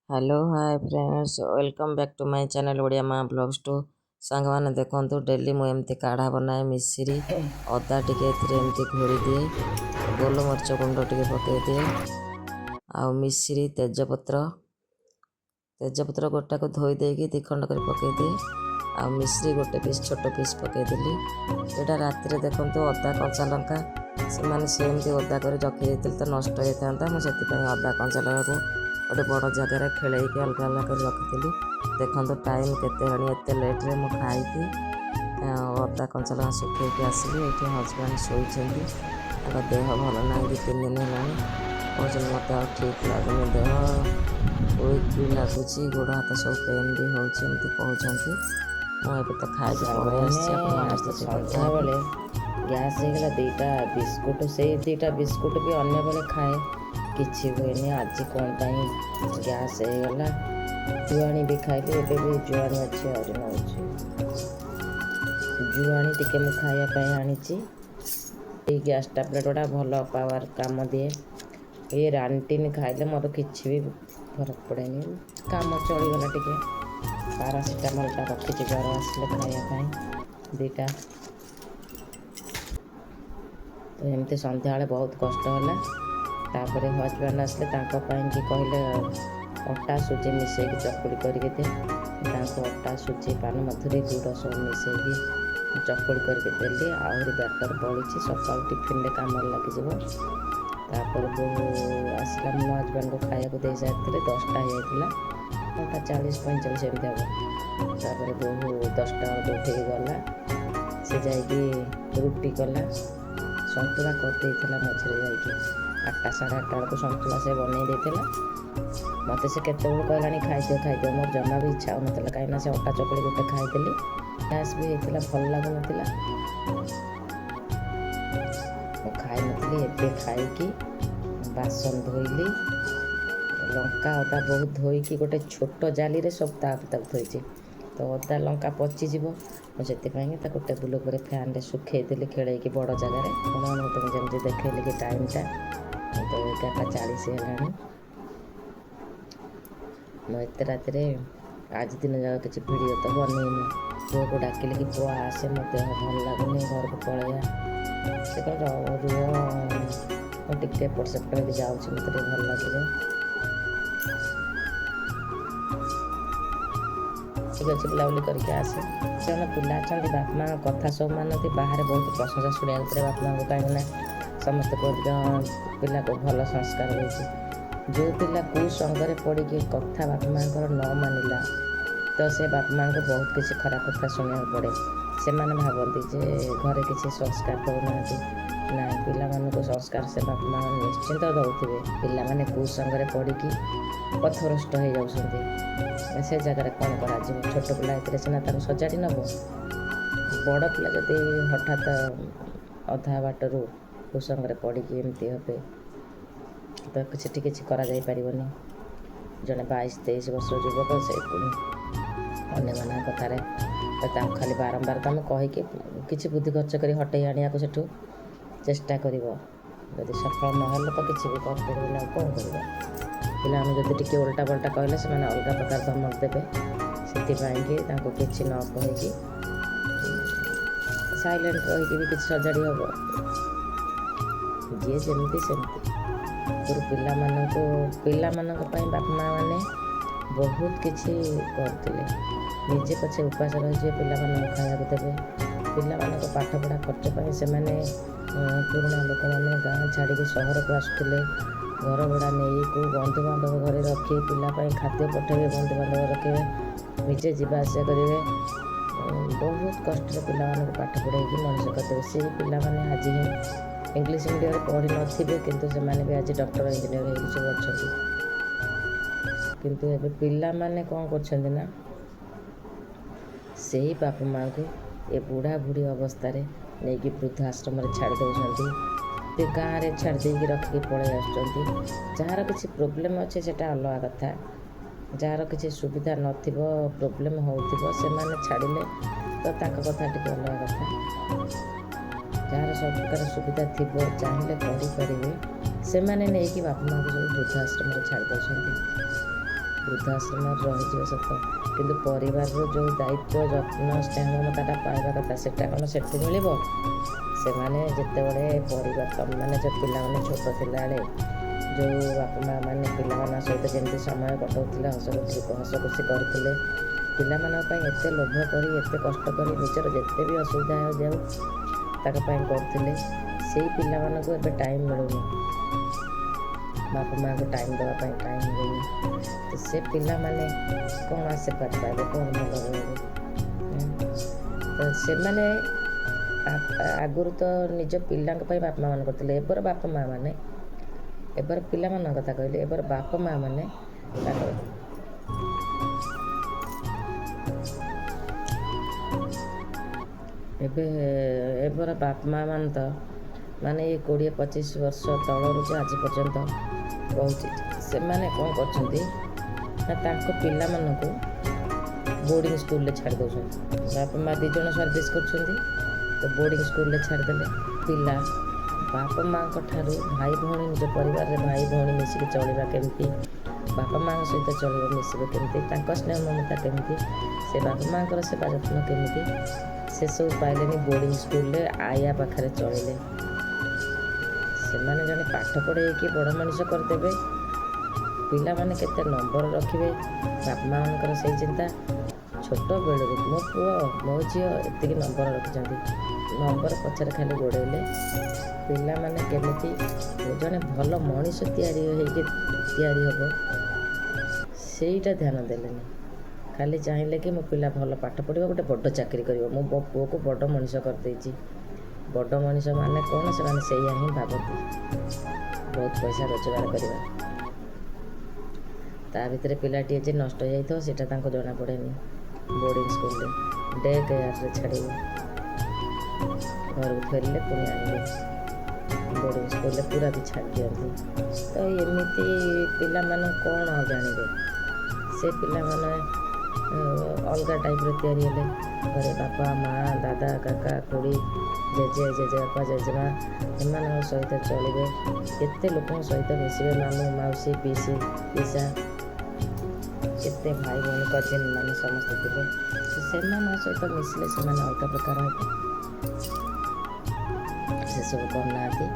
Hello hi friends welcome back to my channel Odia Maa blogs to सांग मैंने देखो daily मुझे काढ़ा बनाए मिश्री अदा टिके एमती घोरी दिए गोलमरीच गुंड टे पकई दिए आ मिश्री तेजपत्र गोटा को धोई देगी दी खंड कर पकई दिए आ मिश्री गोटे पीस छोट पीस पकईदेली यहाँ राति देखो अदा कंचा लंका से सेमती अदा कर रखी तो नष्ट होता मुझे अदा कंचा लंका गोटे बड़ जगार खेलैकी अलग अलग कर रखी देखो टाइम केते लेट्रे मु खाई अदा कंचा लंका सुखैकी आसली ये हजबैंड शोचा देह भल ना 2-3 दिन है कहते मत ठीक लगुनि देह वीक भी लगुच गोड़ हाथ सब पेन भी होमती कहते मुझे तो खाई सन्ध्या बेले गैस होगा 2टा बिस्कुट से 2टा बिस्कुट भी अन्य बेले खाए किसी हुए आज कौन पाई गैस होगा जुआणी भी खाइली एबे भी जुआणी अच्छी और जुआणी टिके मु खायापाई आनी गैस टैबलेट गुड़ा भल पावर काम दिए ये रांटिन खाइले मोर किसी भी फरक पड़ेनी काम चलीगला टिके पारासीटामलटा रखी ज्वर आसले खायापाई 2टा तो एमती सन्ध्या बहुत कष्ट है तापर हजबैंड आसले कहले अटा सुजी मिसेक चकुड़ी करके दे अटा सुजी पान मधुरी गुड़ सब मिसेक चकुड़ी करके देली आहरी बैटर बड़ी सका टिफिन काम लगे तापर बोहू आसला मो हजबैंड को खाया दे सारी 10टा होता 9:40-45 एमती हम तापर बोहू 10टा उठे गला से जाकि रुटी कला सन्तुला करदेला मझे जा 8टा 8:30 बेलू सन्तुला से बनई देला मत से केत कहला खाइदियो मोर जमा भी इच्छा हो कहीं से अटा चकड़ी गोटे खाईदेली गैस भी होता भल लगुना खाई नी एबे खाई बासन धोइली लंका अदा बहुत धोईकी गोटे छोट जाली सब तक धोई तो अदा लंका पचिज मुझे टेबुल पर फैन रे सुखेदेली खेलैकी बड़ जगार तुम जमी देखली कि टाइमटा तो 11:40 है मुझे रात आज दिन जाक किसी वीडियो तो बनईनी पुआ को डाकिली कि पुआ आसे मो देह भल लगुनि घर को पलैया से रुह टिके एपट सेपट जाऊँ मत भल लगे ठीक अच्छे बुलाबुली करके आसे जन पिला अच्छा बाप माँ कथा सब मानती बाहर बहुत प्रशंसा शुणा पड़े बाप माँ को कहीं समस्त कहते पिला को भल संस्कार होती जो पिला कुसंगरे पड़ी कथा बाप माँ न मानिला तो से बाप माँ को बहुत किसी खराब कथा शुणा पड़े से मैंने भावती जे घरे किसी संस्कार दौना ना पिला को संस्कार से बाप माँ निश्चिंत दौथे पिला माने कुसंगरे पड़ी पथभ्रष्ट हो जाती से जगह कौन करा छोट पिला ये सीना सजाड़ी नब बड़ पिला जदि हठात अधा बाटर कुसंगरे पड़ी एमती हे तो किसी करा जाई परिबनी जड़े 22-23 वर्ष युवक से अन्य मान कथार तो खाली बारंबार तुम कहीकि किसी बुद्धि खर्च कर हटई आने को सेठू चेष्टा कर जदि सफल नहल तो किसी भी कर कौन कर पिला जब टी उल्टा पल्टा कहले से अलग प्रकार धमक देवे से किसी न कहीकि साइलेंट रही भी किसी सजाड़ी हम जी जमी सेमती पिला बाप माँ मैंने बहुत किसी करते निजे पछे उपास रही पिला खाया देवे पिला पाठपढ़ा खर्च से पुराणा लोक मैंने गाँ छाड़ी सहर को आसुले घर भड़ा नहीं को बंधुबांधव घरे रखी पिलापाई खाद्य पठेबे बंधुबांधव रखे निजे जावास करेंगे बहुत कष्ट पिला पाठ पढ़ाई मनीष करते से पिला आज ही इंग्लीश मीडियम पढ़ी नथिबे किंतु से माने भी आज डॉक्टर इंजीनियर हो सब अच्छा किंतु एबे पिला माने कौन करछन्ते ना से ही बाप माँ को ये बुढ़ा बुढ़ी अवस्था नहीं कि वृद्धाश्रम छाड़ दौरान ते गाँव में छाड़ देकी रखिकी पलि आर किसी प्रोब्लेम अच्छे से अलग कथा जार किसी सुविधा नथिबो प्रोब्लेम होउथिबो से माने छाड़िले तो ताक कथा टिके अलग कथा जार सब प्रकार सुविधा थी चाहिए करें से मैंने नहीं कि बाप माँ को सब वृद्धाश्रम छाड़ दौरान ବୃଦ୍ଧାଶ୍ରମରେ ରହିଯିବେ ସତ, କିନ୍ତୁ ପରିବାରର ଯେଉଁ ଦାୟିତ୍ୱ ଯତ୍ନ ସ୍ନେହ ମମତାଟା ପାଇବା କଥା ସେଟା କ'ଣ ସେଠି ମିଳିବ? ସେମାନେ ଯେତେବେଳେ ପରିବାର ମାନେ ଯେଉଁ ପିଲାମାନେ ଛୋଟ ଥିଲାବେଳେ ଯେଉଁ ବାପା ମାଆ ମାନେ ପିଲାମାନଙ୍କ ସହିତ ଯେମିତି ସମୟ କଟାଉଥିଲେ, ହସ ଖୁସି କରୁଥିଲେ, ପିଲାମାନଙ୍କ ପାଇଁ ଏତେ ଲୋଭ କରି ଏତେ କଷ୍ଟ କରି ନିଜର ଯେତେ ବି ଅସୁବିଧା ଯାଉ ତାଙ୍କ ପାଇଁ କରୁଥିଲେ, ସେଇ ପିଲାମାନଙ୍କୁ ଏବେ ଟାଇମ୍ ମିଳୁନି, ବାପା ମାଆଙ୍କୁ ଟାଇମ୍ ଦେବା ପାଇଁ ଟାଇମ୍ ମିଳୁନି। ତ ସେ ପିଲାମାନେ କ'ଣ ଆଶୀର୍ବାଦ ପାଇବେ, କ'ଣ ଭଲ ରହିବେ? ତ ସେମାନେ ଆଗରୁ ତ ନିଜ ପିଲାଙ୍କ ପାଇଁ ବାପା ମାଆ ମାନେ କରୁଥିଲେ, ଏବେର ବାପା ମାଆ ମାନେ, ଏବେର ପିଲାମାନଙ୍କ କଥା କହିଲେ, ଏବେର ବାପା ମାଆ ମାନେ ତାଙ୍କର ଏବେର ବାପା ମାଆ ମାନେ ତ ମାନେ ଏଇ 20-25 ବର୍ଷ ତଳରୁ ଯେ ଆଜି ପର୍ଯ୍ୟନ୍ତ କହୁଛି, ସେମାନେ କ'ଣ କରୁଛନ୍ତି ନା ତାଙ୍କ ପିଲାମାନଙ୍କୁ ବୋର୍ଡ଼ିଂ ସ୍କୁଲରେ ଛାଡ଼ି ଦେଉଛନ୍ତି। ବାପା ମାଆ 2 ଜଣ ସର୍ଭିସ୍ କରୁଛନ୍ତି, ତ ବୋର୍ଡ଼ିଂ ସ୍କୁଲରେ ଛାଡ଼ିଦେଲେ ପିଲା ବାପା ମାଆଙ୍କ ଠାରୁ ଭାଇ ଭଉଣୀ, ନିଜ ପରିବାରରେ ଭାଇ ଭଉଣୀ ମିଶିକି ଚଳିବା କେମିତି, ବାପା ମାଆଙ୍କ ସହିତ ଚଳିବ ମିଶିବ କେମିତି, ତାଙ୍କ ସ୍ନେହ ମମତା କେମିତି, ସେ ବାପା ମାଆଙ୍କର ସେବା ଯତ୍ନ କେମିତି, ସେସବୁ ପାଇଲେନି ବୋର୍ଡ଼ିଂ ସ୍କୁଲରେ ଆୟା ପାଖରେ ଚଳିଲେ। ସେମାନେ ଜଣେ ପାଠ ପଢ଼େଇକି ବଡ଼ ମଣିଷ କରିଦେବେ, ପିଲାମାନେ କେତେ ନମ୍ବର ରଖିବେ, ବାପା ମାଆମାନଙ୍କର ସେଇ ଚିନ୍ତା। ଛୋଟ ବେଳରୁ ମୋ ପୁଅ ମୋ ଝିଅ ଏତିକି ନମ୍ବର ରଖିଛନ୍ତି, ନମ୍ବର ପଛରେ ଖାଲି ଗୋଡ଼େଇଲେ ପିଲାମାନେ କେମିତି ଜଣେ ଭଲ ମଣିଷ ତିଆରି ହେବ ସେଇଟା ଧ୍ୟାନ ଦେଲେନି। ଖାଲି ଚାହିଁଲେ କି ମୋ ପିଲା ଭଲ ପାଠ ପଢ଼ିବ, ଗୋଟେ ବଡ଼ ଚାକିରି କରିବ, ମୁଁ ମୋ ପୁଅକୁ ବଡ଼ ମଣିଷ କରିଦେଇଛି। ବଡ଼ ମଣିଷ ମାନେ କ'ଣ, ସେମାନେ ସେଇଆ ହିଁ ଭାବନ୍ତି, ବହୁତ ପଇସା ରୋଜଗାର କରିବା। ତା ଭିତରେ ପିଲାଟିଏ ଯେ ନଷ୍ଟ ହେଇଯାଇଥିବ ସେଇଟା ତାଙ୍କୁ ଜଣାପଡ଼େନି। ବୋର୍ଡ଼ିଂ ସ୍କୁଲରେ ଡେ କେୟାରରେ ଛାଡ଼ିବେ, ଘରକୁ ଫେରିଲେ ପୁଣି ଆଣିବେ, ବୋର୍ଡ଼ିଂ ସ୍କୁଲରେ ପୁରା ବି ଛାଡ଼ି ଦିଅନ୍ତି। ତ ଏମିତି ପିଲାମାନଙ୍କୁ କ'ଣ ଆଉ ଜାଣିବେ? ସେ ପିଲାମାନେ ଅଲଗା ଟାଇପ୍ର ତିଆରି ହେଲେ, ଘରେ ବାପା ମାଆ ଦାଦା କାକା ଖୁଡ଼ି ଜେଜେବାପା ଜେଜେମା ଏମାନଙ୍କ ସହିତ ଚଳିବେ, କେତେ ଲୋକଙ୍କ ସହିତ ମିଶିବେ, ମାମୁଁ ମାଉସୀ ପିଇସା, କେତେ ଭାଇ ଭଉଣୀ କଜିନ୍ ମାନେ ସମସ୍ତେ ଥିବେ, ସେମାନଙ୍କ ସହିତ ମିଶିଲେ ସେମାନେ ଅଲଗା ପ୍ରକାର ହେବେ। ସେସବୁ କରୁନାହାନ୍ତି।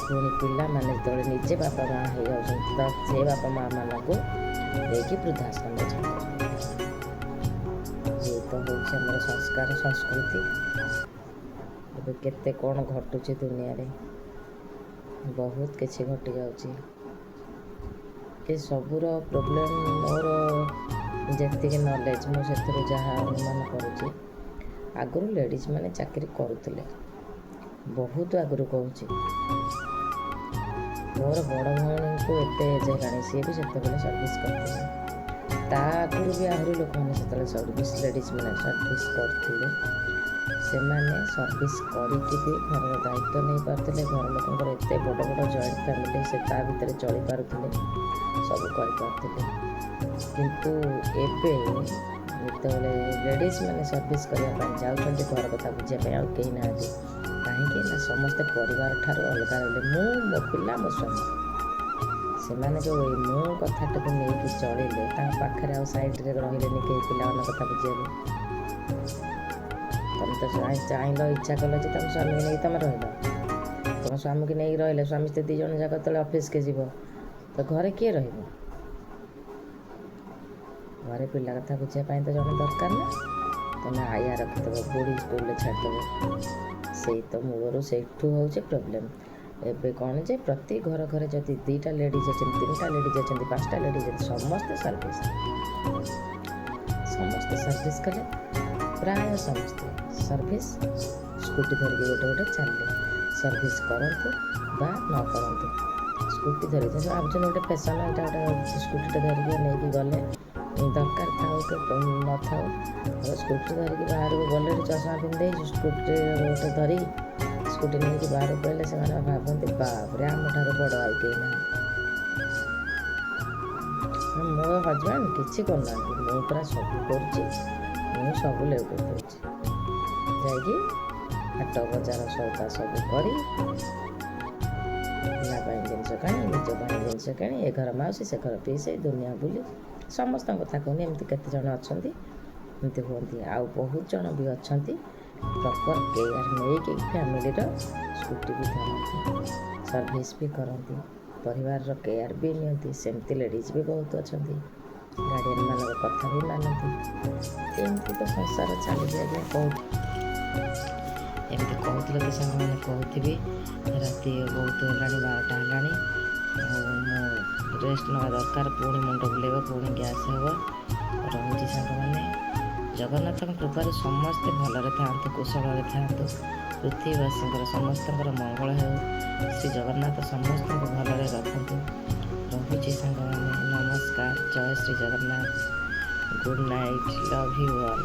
ପୁଣି ପିଲାମାନେ ଯେତେବେଳେ ନିଜେ ବାପା ମାଆ ହେଇଯାଉଛନ୍ତି ତ ସେ ବାପା ମାଆ ମାନଙ୍କୁ ନେଇକି ବୃଦ୍ଧାଶ୍ରମରେ ଛାଡ଼ୁଛନ୍ତି। ଏଇ ତ ହେଉଛି ଆମର ସଂସ୍କାର ସଂସ୍କୃତି। ଏବେ କେତେ କ'ଣ ଘଟୁଛି ଦୁନିଆରେ, ବହୁତ କିଛି ଘଟି ଯାଉଛି। ଏ ସବୁର ପ୍ରୋବ୍ଲେମ୍ ମୋର ଯେତିକି ନଲେଜ୍ ମୁଁ ସେଥିରୁ ଯାହା ଅନୁମାନ କରୁଛି, ଆଗରୁ ଲେଡ଼ିଜ୍ ମାନେ ଚାକିରି କରୁଥିଲେ, ବହୁତ ଆଗରୁ କହୁଛି। ମୋର ବଡ଼ ଭଉଣୀଙ୍କୁ ଏତେ ଏଜ୍ ହେଲାଣି, ସିଏ ବି ସେତେବେଳେ ସର୍ଭିସ୍ କରିଥିଲେ। ତା ଆଗରୁ ବି ଆହୁରି ଲୋକମାନେ ସେତେବେଳେ ଲେଡ଼ିଜ୍ ମାନେ ସର୍ଭିସ୍ କରୁଥିଲେ। ସେମାନେ ସର୍ଭିସ୍ କରିକି ବି ଘରର ଦାୟିତ୍ୱ ନେଇପାରୁଥିଲେ, ଘର ଲୋକଙ୍କର ଏତେ ବଡ଼ ବଡ଼ ଜଏଣ୍ଟ ଫ୍ୟାମିଲି, ସେ ତା ଭିତରେ ଚଳିପାରୁଥିଲେ, ସବୁ କରିପାରୁଥିଲେ। କିନ୍ତୁ ଏବେ ଯେତେବେଳେ ଲେଡ଼ିଜ୍ ମାନେ ସର୍ଭିସ୍ କରିବା ପାଇଁ ଯାଉଛନ୍ତି, ଘର କଥା ବୁଝିବା ପାଇଁ ଆଉ କେହି ନାହାନ୍ତି। କାହିଁକି ନା ସମସ୍ତେ ପରିବାର ଠାରୁ ଅଲଗା ରହିଲେ। ମୁଁ, ମୋ ପିଲା, ମୋ ସ୍ୱାମୀ, ସେମାନେ ଯେଉଁ ଏଇ ମୁଁ କଥାଟାକୁ ନେଇକି ଚଳିଲେ, ତାଙ୍କ ପାଖରେ ଆଉ ସାଇଡ଼୍ରେ ରହିଲେନି କେହି ପିଲାମାନଙ୍କ କଥା ବୁଝିବାକୁ। ତମେ ତ ଚାହିଁଲ, ଇଚ୍ଛା କଲ ଯେ ତମ ସ୍ୱାମୀକି ନେଇକି ତମେ ରହିଲ, ତମ ସ୍ୱାମୀକି ନେଇକି ରହିଲେ, ସ୍ୱାମୀ ସ୍ତ୍ରୀ 2 ଜଣ ଯାକ ଯେତେବେଳେ ଅଫିସ୍କି ଯିବ ତ ଘରେ କିଏ ରହିବ? ଘରେ ପିଲା କଥା ବୁଝିବା ପାଇଁ ତ ଜଣେ ଦରକାର ନା। ତମେ ଆୟା ରଖିଦେବ, ବୋର୍ଡ଼ିଂ ସ୍କୁଲରେ ଛାଡ଼ିଦେବ, ସେଇ ତ ମୂଳରୁ ସେଇଠୁ ହେଉଛି ପ୍ରୋବ୍ଲେମ୍। ଏବେ କ'ଣ ଯେ ପ୍ରତି ଘରେ ଯଦି 2ଟା ଲେଡ଼ିଜ୍ ଅଛନ୍ତି, 3ଟା ଲେଡ଼ିଜ୍ ଅଛନ୍ତି, 5ଟା ଲେଡ଼ିଜ୍ ଅଛନ୍ତି, ସମସ୍ତେ ସର୍ଭିସ୍ କଲେ, ପ୍ରାୟ ସମସ୍ତେ ସର୍ଭିସ୍ ସ୍କୁଟି ଧରିକି ଗୋଟେ ଚାଲିଲେ, ସର୍ଭିସ୍ କରନ୍ତୁ ବା ନ କରନ୍ତୁ, ସ୍କୁଟି ଧରିକି ଭାବୁଛନ୍ତି ଗୋଟେ ଫ୍ୟାସନ୍, ଏଇଟା ଗୋଟେ ସ୍କୁଟିଟା ଧରିକି ନେଇକି ଗଲେ, ଦରକାର ଥାଉ କି ନଥାଉ, ସ୍କୁଟି ଧରିକି ବାହାରକୁ ଗଲେ ଚଷମା ପିନ୍ଧିଦେଇ ସ୍କୁଟି ଗୋଟେ ଧରି ସ୍କୁଟି ନେଇକି ବାହାରକୁ ପଳେଇଲେ, ସେମାନେ ଭାବନ୍ତି ବାପରେ ଆମଠାରୁ ବଡ଼ ଆଉ କେହି ନାହାନ୍ତି। ମୋ ହଜବେଣ୍ଡ କିଛି କରୁନାହାନ୍ତି, ମୁଁ ପୁରା ସବୁ କରୁଛି, ମୁଁ ସବୁ ଲେଉଟେଇ ଦେଉଛି, ଯାଇକି ହାଟ ବଜାର ସଉଦା ସବୁ କରି ପିଲା ପାଇଁ ଜିନିଷ କିଣି ନିଜ ପାଇଁ ଜିନିଷ କିଣି ଏ ଘର ମାଉସୀ ସେ ଘର ପିଇସେ ଦୁନିଆ ବୁଲି ସମସ୍ତଙ୍କ କଥା କହୁନି, ଏମିତି କେତେ ଜଣ ଅଛନ୍ତି ଏମିତି ହୁଅନ୍ତି। ଆଉ ବହୁତ ଜଣ ବି ଅଛନ୍ତି ପ୍ରପର୍ କେୟାର ନେଇକି ଫ୍ୟାମିଲିର ସ୍କୁଟି ବି ଧରନ୍ତି, ସର୍ଭିସ୍ ବି କରନ୍ତି, ପରିବାରର କେୟାର ବି ନିଅନ୍ତି। ସେମିତି ଲେଡ଼ିଜ୍ ବି ବହୁତ ଅଛନ୍ତି, ଗାର୍ଡ଼ିଆନ୍ମାନଙ୍କ କଥା ବି ମାନନ୍ତି। ଏମିତି ତ ସଂସାର ଚାଲିଛି ଆଜ୍ଞା। ଏମିତି କହୁଥିଲେ ତ ସାଙ୍ଗମାନେ କହୁଥିବି, ରାତି ବହୁତ ହେଲାଣି, 12ଟା ହେଲାଣି। ଆଉ ମୁଁ ରେଷ୍ଟ ନେବା ଦରକାର, ପୁଣି ମୁଣ୍ଡ ବୁଲେଇବ, ପୁଣି ଗ୍ୟାସ୍ ହେବ। ରହୁଛି ସାଙ୍ଗମାନେ, ଜଗନ୍ନାଥଙ୍କ କୃପାରୁ ସମସ୍ତେ ଭଲରେ ଥାଆନ୍ତୁ, କୁଶଳରେ ଥାଆନ୍ତୁ। ପୃଥିବୀବାସୀଙ୍କର ସମସ୍ତଙ୍କର ମଙ୍ଗଳ ହେଉ, ଶ୍ରୀ ଜଗନ୍ନାଥ ସମସ୍ତଙ୍କୁ ଭଲରେ ରଖନ୍ତୁ। ରହୁଛି ସାଙ୍ଗମାନେ, ନମସ୍କାର, ଜୟ Shri Jagannath, good night, love you all.